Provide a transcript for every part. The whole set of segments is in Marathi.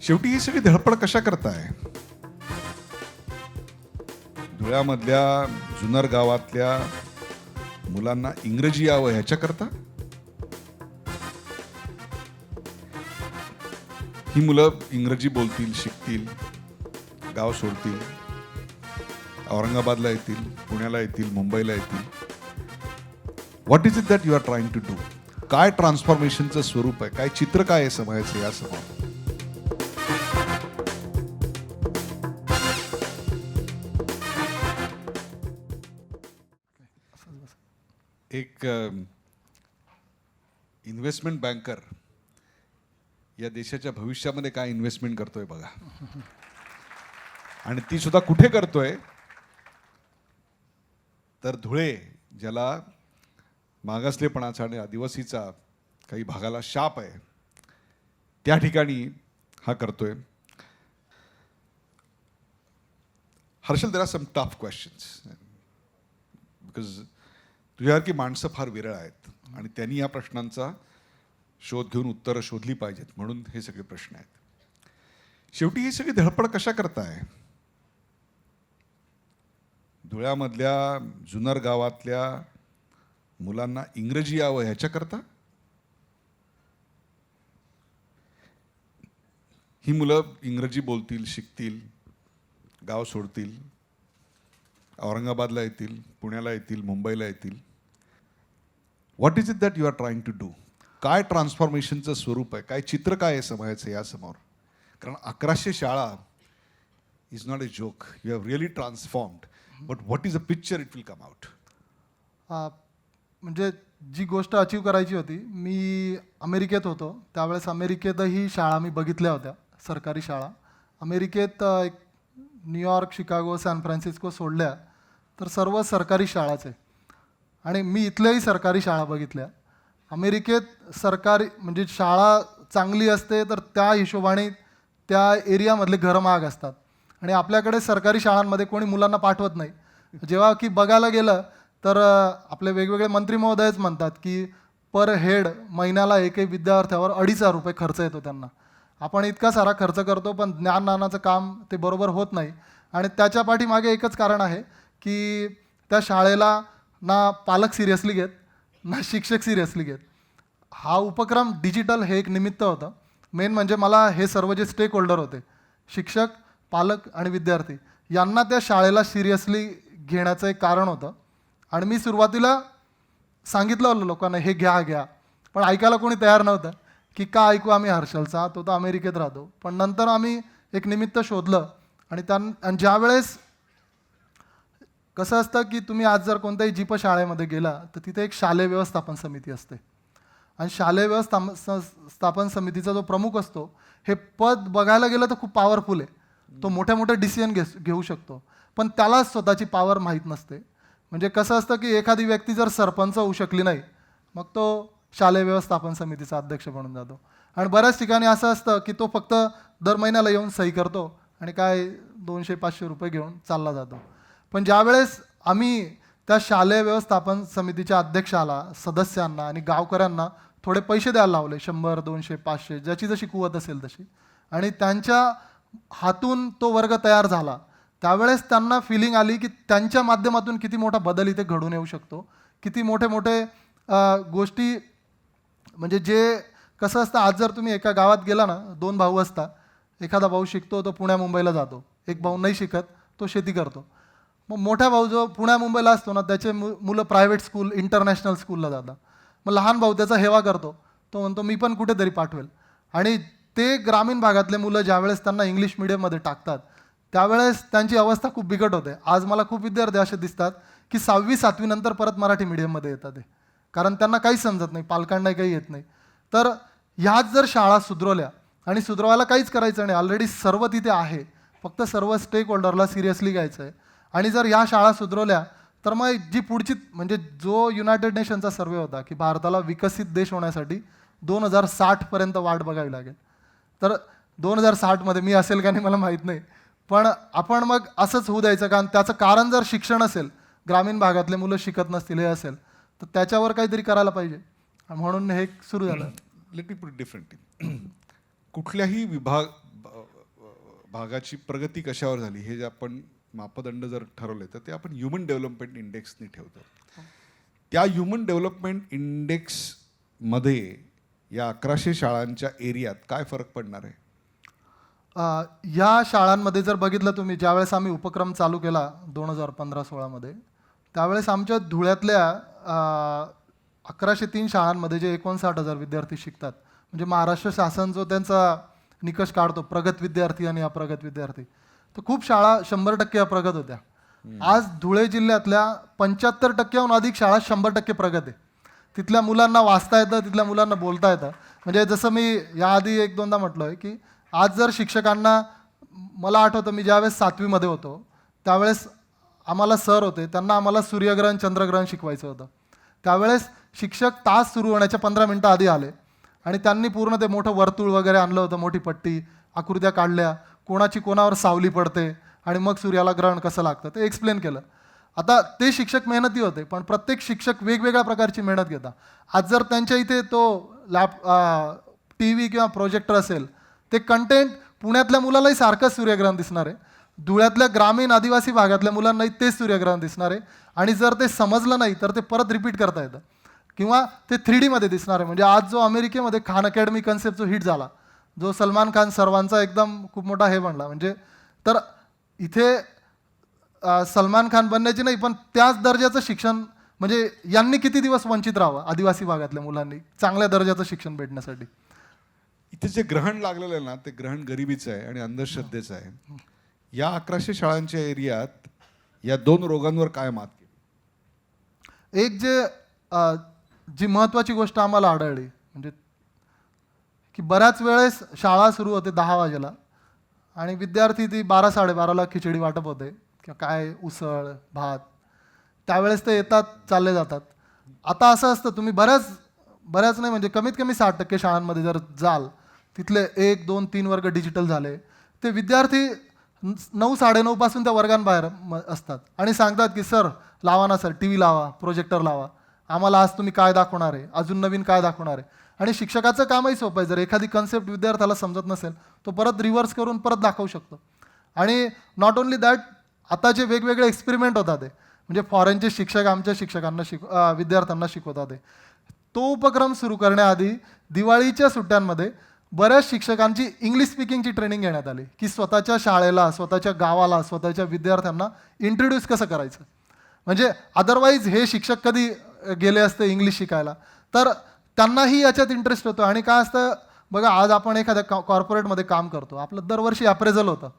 शेवटी ही सगळी धडपड कशा करताय? धुळ्यामधल्या जुन्नर गावातल्या मुलांना इंग्रजी यावं ह्याच्याकरता? ही मुलं इंग्रजी बोलतील, शिकतील, गाव सोडतील, औरंगाबादला येतील, पुण्याला येतील, मुंबईला येतील. What is it that you are trying to do? काय ट्रान्सफॉर्मेशनचं स्वरूप आहे? काय चित्र काय आहे समाजाचं या समोर? एक इन्व्हेस्टमेंट बँकर या देशाच्या भविष्यामध्ये काय इन्व्हेस्टमेंट करतोय बघा. आणि ती सुद्धा कुठे करतोय? तर धुळे, ज्याला मागासलेपणाचा आणि आदिवासीचा काही भागाला शाप आहे, त्या ठिकाणी हा करतोय. Harshal, there are some tough questions because तुझ्यासारखी माणसं फार विरळ आहेत आणि त्यांनी या प्रश्नांचा शोध घेऊन उत्तरं शोधली पाहिजेत, म्हणून हे सगळे प्रश्न आहेत. शेवटी ही सगळी धडपड कशा करताय? धुळ्यामधल्या जुन्नर गावातल्या मुलांना इंग्रजी यावं ह्याच्याकरता? ही मुलं इंग्रजी बोलतील, शिकतील, गाव सोडतील, औरंगाबादला येतील, पुण्याला येतील, मुंबईला येतील. What is it that you are trying to do? काय ट्रान्सफॉर्मेशनचं स्वरूप आहे? काय चित्र काय आहे समाजाचं या समोर? कारण 1100 शाळा is not a joke. You have really transformed, but what is a picture it will come out? म्हणजे जी गोष्ट अचीव करायची होती, मी अमेरिकेत होतो त्यावेळेस अमेरिकेतही शाळा मी बघितल्या होत्या, सरकारी शाळा. अमेरिकेत एक न्यूयॉर्क, शिकागो, सॅन फ्रान्सिस्को सोडल्या तर सर्व सरकारी शाळाच आहे. आणि मी इथल्याही सरकारी शाळा बघितल्या. अमेरिकेत सरकारी म्हणजे शाळा चांगली असते तर त्या हिशोबाने त्या एरियामधले घरं महाग असतात. आणि आपल्याकडे सरकारी शाळांमध्ये कोणी मुलांना पाठवत नाही. जेव्हा की बघायला गेलं तर आपले वेगवेगळे मंत्री महोदयच म्हणतात की पर हेड महिन्याला एकही विद्यार्थ्यावर 2,500 रुपये खर्च येतो त्यांना. आपण इतका सारा खर्च करतो पण ज्ञानदानाचं काम ते बरोबर होत नाही. आणि त्याच्या पाठीमागे एकच कारण आहे की त्या शाळेला ना पालक सिरियसली घेत, ना शिक्षक सिरियसली घेत. हा उपक्रम डिजिटल हे एक निमित्त होतं. मेन म्हणजे मला हे सर्व जे स्टेक होल्डर होते, शिक्षक, पालक आणि विद्यार्थी, यांना त्या शाळेला सिरियसली घेण्याचं एक कारण होतं. आणि मी सुरुवातीला सांगितलं लोकांना हे घ्या, पण ऐकायला कोणी तयार नव्हतं की का ऐकू आम्ही हर्षलचा, तो तर अमेरिकेत राहतो. पण नंतर आम्ही एक निमित्त शोधलं आणि ज्यावेळेस कसं असतं की तुम्ही आज जर कोणत्याही जीप शाळेमध्ये गेला तर तिथे एक शालेय व्यवस्थापन समिती असते. आणि शालेय व्यवस्थापन समितीचा जो प्रमुख असतो, हे पद बघायला गेलं तर खूप पॉवरफुल आहे. तो मोठे मोठे डिसिजन घेऊ शकतो, पण त्याला स्वतःची पॉवर माहीत नसते. म्हणजे कसं असतं की एखादी व्यक्ती जर सरपंच होऊ शकली नाही, मग तो शालेय व्यवस्थापन समितीचा अध्यक्ष बनून जातो. आणि बऱ्याच ठिकाणी असं असतं की तो फक्त दर महिन्याला येऊन सही करतो आणि काय 200-500 रुपये घेऊन चालला जातो. पण ज्यावेळेस आम्ही त्या शालेय व्यवस्थापन समितीच्या अध्यक्षाला, सदस्यांना आणि गावकऱ्यांना थोडे पैसे द्यायला लावले, 100, 200, 500, ज्याची जशी कुवत असेल तशी, आणि त्यांच्या हातून तो वर्ग तयार झाला, त्यावेळेस त्यांना फिलिंग आली की त्यांच्या माध्यमातून किती मोठा बदल इथे घडून येऊ शकतो. किती मोठे मोठे गोष्टी, म्हणजे जे कसं असतं, आज जर तुम्ही एका गावात गेला ना, 2 भाऊ असतात, एखादा भाऊ शिकतो तो पुण्या मुंबईला जातो, एक भाऊ नाही शिकत, तो शेती करतो. मग मोठा भाऊ जो पुण्या मुंबईला असतो ना, त्याचे मुलं प्रायव्हेट स्कूल, इंटरनॅशनल स्कूलला जातात. मग लहान भाऊ त्याचा हेवा करतो, तो म्हणतो मी पण कुठेतरी पाठवेल. आणि ते ग्रामीण भागातले मुलं ज्यावेळेस त्यांना इंग्लिश मिडियममध्ये टाकतात त्यावेळेस त्यांची अवस्था खूप बिकट होते. आज मला खूप विद्यार्थी असे दिसतात की 6वी-7वी नंतर परत मराठी मिडियममध्ये येतात ते, कारण त्यांना काहीच समजत नाही, पालकांना काही येत नाही. तर ह्याच जर शाळा सुधरवल्या, आणि सुधरवायला काहीच करायचं नाही, ऑलरेडी सर्व तिथे आहे, फक्त सर्व स्टेक होल्डरला सिरियसली घ्यायचं आहे. आणि जर ह्या शाळा सुधरवल्या तर मग जी पुढची, म्हणजे जो युनायटेड नेशनचा सर्वे होता की भारताला विकसित देश होण्यासाठी 2060पर्यंत वाट बघावी लागेल, तर 2060मध्ये मी असेल का नाही मला माहीत नाही, पण आपण मग असंच होऊ द्यायचं का? त्याचं कारण जर शिक्षण असेल, ग्रामीण भागातले मुलं शिकत नसतील हे असेल, तर त्याच्यावर काहीतरी करायला पाहिजे. म्हणून हे सुरू झालं. Let me put it differently. कुठल्याही भागाची प्रगती कशावर झाली हे जे आपण मापदंड जर ठरवले तर ते आपण ह्युमन डेव्हलपमेंट इंडेक्सनी ठेवतो. त्या ह्युमन डेव्हलपमेंट इंडेक्समध्ये या 1100 शाळांच्या एरियात काय फरक पडणार आहे? या शाळांमध्ये जर बघितलं तुम्ही, ज्यावेळेस आम्ही उपक्रम चालू केला 2015-16मध्ये, त्यावेळेस आमच्या धुळ्यातल्या 1103 शाळांमध्ये जे 59,000 विद्यार्थी शिकतात, म्हणजे महाराष्ट्र शासन जो त्यांचा निकष काढतो प्रगत विद्यार्थी आणि अप्रगत विद्यार्थी, तर खूप शाळा 100% अप्रगत होत्या. आज धुळे जिल्ह्यातल्या 75%हून अधिक शाळा 100% प्रगत आहे. तिथल्या मुलांना वाचता येतं, तिथल्या मुलांना बोलता येतं. म्हणजे जसं मी याआधी 1-2दा म्हटलं आहे की आज जर शिक्षकांना, मला आठवतं मी ज्यावेळेस 7वीमध्ये होतो त्यावेळेस आम्हाला सर होते, त्यांना आम्हाला सूर्यग्रहण चंद्रग्रहण शिकवायचं होतं. त्यावेळेस शिक्षक तास सुरू होण्याच्या 15 मिनटं आधी आले आणि त्यांनी पूर्ण ते मोठं वर्तुळ वगैरे आणलं होतं, मोठी पट्टी, आकृत्या काढल्या, कोणाची कोणावर सावली पडते आणि मग सूर्याला ग्रहण कसं लागतं ते एक्सप्लेन केलं. आता ते शिक्षक मेहनती होते, पण प्रत्येक शिक्षक वेगवेगळ्या प्रकारची मेहनत घेतात. आज जर त्यांच्या इथे तो TV किंवा प्रोजेक्टर असेल, ते कंटेंट पुण्यातल्या मुलालाही सारखंच सूर्यग्रहण दिसणार आहे, धुळ्यातल्या ग्रामीण आदिवासी भागातल्या मुलांनाही तेच सूर्यग्रहण दिसणार आहे. आणि जर ते समजलं नाही तर ते परत रिपीट करता येतं किंवा ते 3D मध्ये दिसणार आहे. म्हणजे आज जो अमेरिकेमध्ये खान अकॅडमी कन्सेप्ट जो हिट झाला, जो सलमान खान सर्वांचा एकदम खूप मोठा हे बनला, म्हणजे तर इथे सलमान खान बनण्याची नाही, पण त्याच दर्जाचं शिक्षण, म्हणजे यांनी किती दिवस वंचित राहावं आदिवासी भागातल्या मुलांनी चांगल्या दर्जाचं शिक्षण भेटण्यासाठी. इथे जे ग्रहण लागलेलं आहे ना, ते ग्रहण गरिबीचं आहे आणि अंधश्रद्धेचं आहे. या 1100 शाळांच्या एरियात या 2 रोगांवर काय मात केली? एक जी महत्त्वाची गोष्ट आम्हाला आढळली, म्हणजे की बऱ्याच वेळेस शाळा सुरू होते 10 वाजेला आणि विद्यार्थी ती 12-12:30ला खिचडी वाटप होते किंवा काय उसळ भात, त्यावेळेस ते येतात चालले जातात. आता असं असतं, तुम्ही बऱ्याच नाही म्हणजे कमीत कमी 60% शाळांमध्ये जर जाल, तिथले 1, 2, 3 वर्ग डिजिटल झाले. ते विद्यार्थी 9-9:30 पासून त्या वर्गांबाहेर असतात आणि सांगतात की सर लावा ना सर, TV लावा, प्रोजेक्टर लावा, आम्हाला आज तुम्ही काय दाखवणार आहे, अजून नवीन काय दाखवणार आहे. आणि शिक्षकाचं कामही सोपं आहे, जर एखादी कन्सेप्ट विद्यार्थ्याला समजत नसेल तो परत रिव्हर्स करून परत दाखवू शकतो. आणि नॉट ओन्ली दॅट, आता जे वेगवेगळे एक्सपेरिमेंट होतात ते, म्हणजे फॉरेनचे शिक्षक आमच्या शिक्षकांना विद्यार्थ्यांना शिकवतात ते, तो उपक्रम सुरू करण्याआधी दिवाळीच्या सुट्ट्यांमध्ये बऱ्याच शिक्षकांची इंग्लिश स्पीकिंगची ट्रेनिंग घेण्यात आली की स्वतःच्या शाळेला, स्वतःच्या गावाला, स्वतःच्या विद्यार्थ्यांना इंट्रोड्यूस कसं करायचं. म्हणजे अदरवाईज हे शिक्षक कधी गेले असते इंग्लिश शिकायला, तर त्यांनाही याच्यात इंटरेस्ट होतो. आणि काय असतं बघा, आज आपण एखाद्या कॉर्पोरेटमध्ये काम करतो, आपलं दरवर्षी अप्रेझल होतं,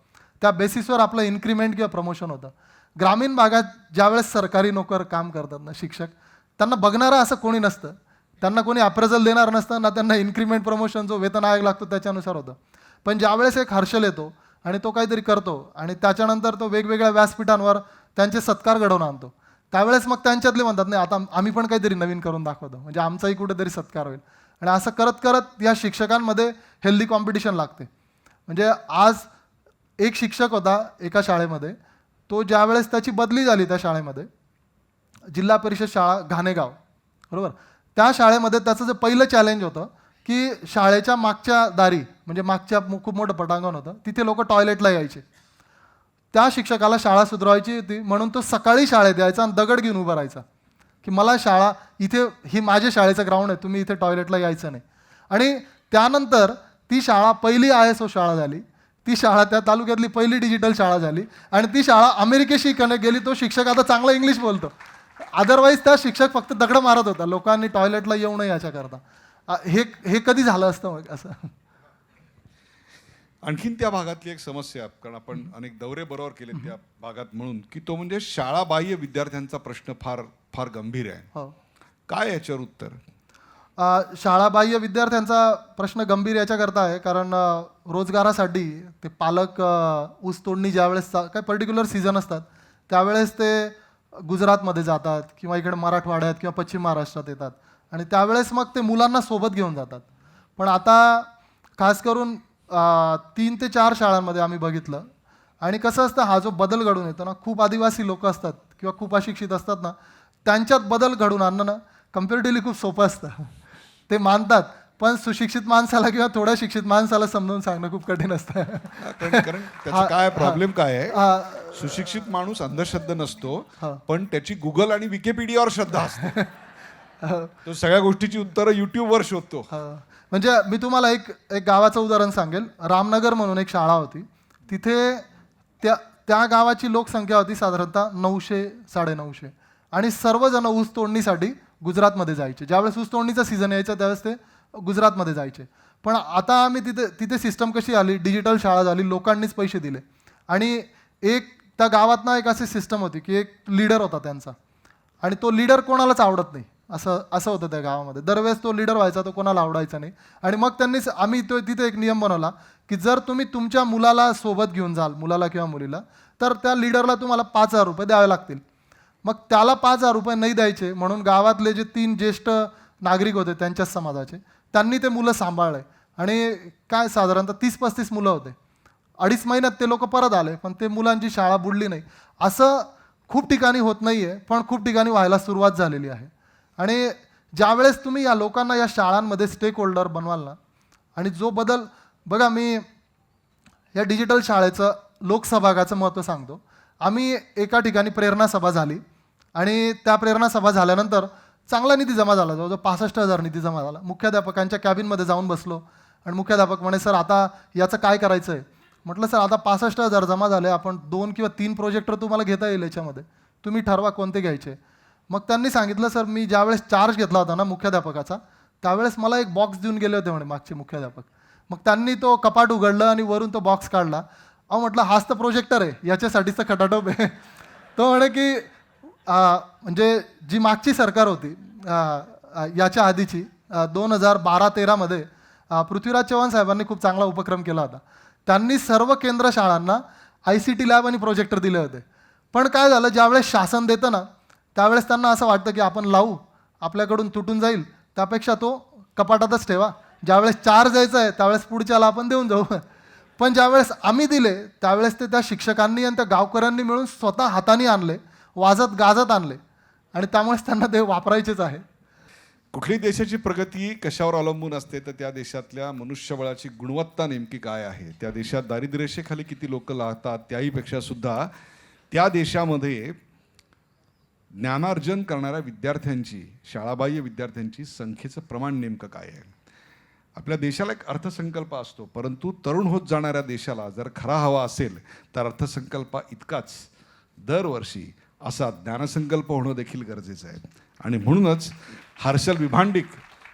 त्या बेसिसवर आपलं इन्क्रीमेंट किंवा प्रमोशन होतं. ग्रामीण भागात ज्यावेळेस सरकारी नोकर काम करतात ना शिक्षक, त्यांना बघणारं असं कोणी नसतं, त्यांना कोणी अप्रेझल देणार नसतं ना, त्यांना इन्क्रीमेंट प्रमोशन जो वेतन आयोग लागतो त्याच्यानुसार होतं. पण ज्यावेळेस एक हर्षल येतो आणि तो काहीतरी करतो आणि त्याच्यानंतर तो वेगवेगळ्या व्यासपीठांवर त्यांचे सत्कार घडवून आणतो, त्यावेळेस मग त्यांच्यातले म्हणतात नाही आता आम्ही पण काहीतरी नवीन करून दाखवतो, म्हणजे आमचाही कुठेतरी सत्कार होईल. आणि असं करत करत या शिक्षकांमध्ये हेल्दी कॉम्पिटिशन लागते. म्हणजे आज एक शिक्षक होता एका शाळेमध्ये, तो ज्यावेळेस त्याची बदली झाली त्या शाळेमध्ये, जिल्हा परिषद शाळा घाणेगाव, बरोबर, त्या शाळेमध्ये त्याचं जे पहिलं चॅलेंज होतं की शाळेच्या मागच्या दारी, म्हणजे मागच्या खूप मोठं पटांगण होतं, तिथे लोक टॉयलेटला यायचे. त्या शिक्षकाला शाळा सुधारायची होती म्हणून तो सकाळी शाळेत यायचा आणि दगड घेऊन उभा राहायचा की मला शाळा इथे, ही माझ्या शाळेचं ग्राउंड आहे, तुम्ही इथे टॉयलेटला यायचं नाही. आणि त्यानंतर ती शाळा पहिली ISO शाळा झाली, ती शाळा त्या तालुक्यातली पहिली डिजिटल शाळा झाली आणि ती शाळा अमेरिकेशी कनेक्ट गेली. तो शिक्षक आता चांगला इंग्लिश बोलतो. अदरवाईज त्या शिक्षक फक्त दगड मारत होता लोकांनी टॉयलेटला येऊ नये याच्याकरता. हे कधी झालं असतं मग असं. आणखीन त्या भागातली एक समस्या, कारण आपण अनेक दौरे बरोबर केले त्या भागात म्हणून, की तो म्हणजे शाळाबाह्य विद्यार्थ्यांचा प्रश्न फार फार गंभीर आहे. हो, काय याच्यावर उत्तर? शाळाबाह्य विद्यार्थ्यांचा प्रश्न गंभीर याच्याकरता आहे कारण रोजगारासाठी ते पालक ऊस तोडणी ज्यावेळेस काय पर्टिक्युलर सीझन असतात त्यावेळेस ते गुजरातमध्ये जातात किंवा इकडे मराठवाड्यात किंवा पश्चिम महाराष्ट्रात येतात आणि त्यावेळेस मग ते मुलांना सोबत घेऊन जातात. पण आता खास करून 3 ते 4 शाळांमध्ये आम्ही बघितलं. आणि कसं असतं, हा जो बदल घडून येतो ना, खूप आदिवासी लोक असतात किंवा खूप अशिक्षित असतात ना, त्यांच्यात बदल घडून आणणं ना कम्पॅरेटिव्हली खूप सोपं असतं. ते मानतात. पण सुशिक्षित माणसाला किंवा थोड्या शिक्षित माणसाला समजावून सांगणं खूप कठीण असतं. कारण त्याचं काय प्रॉब्लेम काय आहे, हा, सुशिक्षित माणूस अंधश्रद्धा नसतो, हा. पण त्याची गुगल आणि विकिपीडियावर श्रद्धा असते. तो सगळ्या गोष्टीची उत्तरं युट्यूबवर शोधतो. म्हणजे मी तुम्हाला एक एक गावाचं उदाहरण सांगेल. रामनगर म्हणून एक शाळा होती. तिथे त्या त्या गावाची लोकसंख्या होती साधारणतः 900-950, आणि सर्वजण ऊस तोडणीसाठी गुजरातमध्ये जायचे. ज्यावेळेस ऊस तोडणीचा सीझन यायचा त्यावेळेस ते गुजरातमध्ये जायचे. पण आता आम्ही तिथे सिस्टम कशी आली, डिजिटल शाळा झाली, लोकांनीच पैसे दिले. आणि एक त्या गावात ना एक अशी सिस्टम होती की एक लीडर होता त्यांचा, आणि तो लीडर कोणालाच आवडत नाही, असं होतं त्या गावामध्ये. दरवेळेस तो लीडर व्हायचा, तो कोणाला आवडायचा नाही. आणि मग आम्ही तिथे एक नियम बनवला की जर तुम्ही तुमच्या मुलाला सोबत घेऊन जाल, मुलाला किंवा मुलीला, तर त्या लीडरला तुम्हाला 5,000 रुपये द्यावे लागतील. मग त्याला 5,000 रुपये नाही द्यायचे म्हणून गावातले जे 3 ज्येष्ठ नागरिक होते त्यांच्याच समाजाचे, त्यांनी ते मुलं सांभाळले. आणि काय साधारणतः 30-35 मुलं होते. 2.5 महिन्यात ते लोक परत आले, पण ते मुलांची शाळा बुडली नाही. असं खूप ठिकाणी होत नाही आहे, पण खूप ठिकाणी व्हायला सुरुवात झालेली आहे. आणि ज्यावेळेस तुम्ही या लोकांना या शाळांमध्ये स्टेक होल्डर बनवाल ना, आणि जो बदल बघा, मी या डिजिटल शाळेचं लोकसहभागाचं महत्त्व सांगतो. आम्ही एका ठिकाणी प्रेरणा सभा झाली, आणि त्या प्रेरणा सभा झाल्यानंतर चांगला निधी जमा झाला, जवळजवळ 65,000 निधी जमा झाला. मुख्याध्यापकांच्या कॅबिनमध्ये जाऊन बसलो, आणि मुख्याध्यापक म्हणे, सर आता याचं काय करायचं आहे? म्हटलं, सर आता 65,000 जमा झाले, आपण 2 किंवा 3 प्रोजेक्टर तुम्हाला घेता येईल याच्यामध्ये, तुम्ही ठरवा कोणते घ्यायचे. मग त्यांनी सांगितलं, सर मी ज्यावेळेस चार्ज घेतला होता ना मुख्याध्यापकाचा, त्यावेळेस मला एक बॉक्स देऊन गेले होते म्हणे मागचे मुख्याध्यापक. मग त्यांनी तो कपाट उघडलं आणि वरून तो बॉक्स काढला. म्हटलं, हाच तर प्रोजेक्टर आहे, याच्यासाठीच तर खटाटोप आहे. तो म्हणे की म्हणजे जी मागची सरकार होती याच्या आधीची 2012-13मध्ये पृथ्वीराज चव्हाण साहेबांनी खूप चांगला उपक्रम केला होता. त्यांनी सर्व केंद्र शाळांना ICT लॅब आणि प्रोजेक्टर दिले होते. पण काय झालं, ज्यावेळेस शासन देतं ना, त्यावेळेस त्यांना असं वाटतं की आपण लावू, आपल्याकडून तुटून जाईल, त्यापेक्षा तो कपाटातच ठेवा. ज्यावेळेस चार्ज द्यायचा आहे त्यावेळेस पुढच्याला आपण देऊन जाऊ. पण ज्यावेळेस आम्ही दिले त्यावेळेस ते त्या शिक्षकांनी आणि त्या गावकऱ्यांनी मिळून स्वतः हाताने आणले, वाजत गाजत आणले, आणि त्यामुळेच त्यांना ते वापरायचेच आहे. कुठल्याही देशाची प्रगती कशावर अवलंबून असते, तर त्या देशातल्या मनुष्यबळाची गुणवत्ता नेमकी काय आहे, त्या देशात दारिद्र्यरेषेखाली किती लोक राहतात, त्याहीपेक्षा सुद्धा त्या देशामध्ये ज्ञानार्जन करणाऱ्या विद्यार्थ्यांची, शाळाबाह्य विद्यार्थ्यांची संख्येचं प्रमाण नेमकं काय आहे. आपल्या देशाला एक अर्थसंकल्प असतो, परंतु तरुण होत जाणाऱ्या देशाला जर खरा हवा असेल तर अर्थसंकल्पा इतकाच दरवर्षी असा ज्ञानसंकल्प होणं देखील गरजेचं आहे. आणि म्हणूनच हर्षल विभांडिक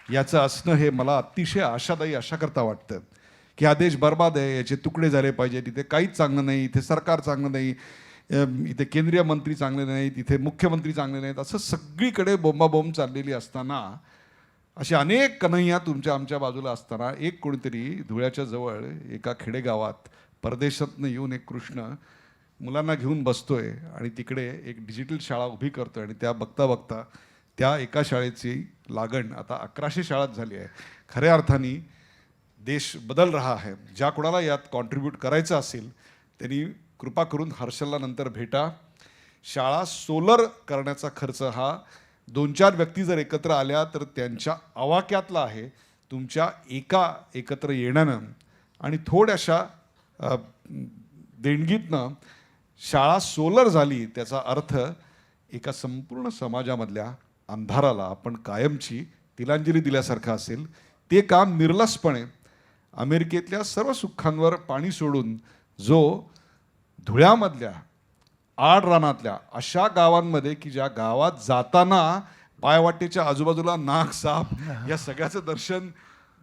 याचं असणं हे मला अतिशय आशादायी अशाकरता वाटतं की हा देश बर्बाद आहे, याचे तुकडे झाले पाहिजे, तिथे काहीच चांगलं नाही, इथे सरकार चांगलं नाही, इथे केंद्रीय मंत्री चांगले नाहीत, इथे मुख्यमंत्री चांगले नाहीत, असं सगळीकडे बोंबाबोंब चाललेली असताना, असे अनेक कन्हैया तुमच्या आमच्या बाजूला असताना, एक कोणीतरी धुळ्याच्या जवळ एका खेडेगावात परदेशातनं येऊन एक कृष्ण मुलांना घेऊन बसतोय आणि तिकडे एक डिजिटल शाळा उभी करतोय. आणि त्या बघता बघता त्या एका शाळेची लागण आता 1100 शाळात झाली आहे. खऱ्या अर्थाने देश बदल रहा है. ज्या कोणाला यात कॉन्ट्रीब्यूट करायचं असेल त्यांनी कृपा करून हर्षलला नंतर भेटा. शाळा सोलर करण्याचा खर्च हा 2-4 व्यक्ती जर एकत्र आल्या तर त्यांच्या आवाक्यातला आहे. तुमच्या एकत्र येण्यानं आणि थोड्याशा देणगीतनं शाळा सोलर झाली, त्याचा अर्थ एका संपूर्ण समाजामधल्या अंधाराला आपण कायमची तिलांजली दिल्यासारखं असेल. ते काम निर्लसपणे अमेरिकेतल्या सर्व सुखांवर पाणी सोडून जो धुळ्यामधल्या आड रानातल्या अशा गावांमध्ये की ज्या गावात जाताना पायवाटेच्या आजूबाजूला नाग, साप या सगळ्याचं दर्शन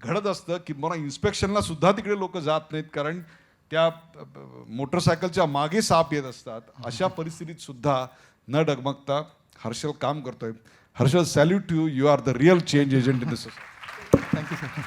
घडत असतं, किंवा इन्स्पेक्शनला सुद्धा तिकडे लोक जात नाहीत कारण त्या मोटरसायकलच्या मागे साप येत असतात. अशा परिस्थितीत सुद्धा न डगमगता हर्षल काम करतोय. Harshal, salute to you. You are the real change agent in this. Thank you sir.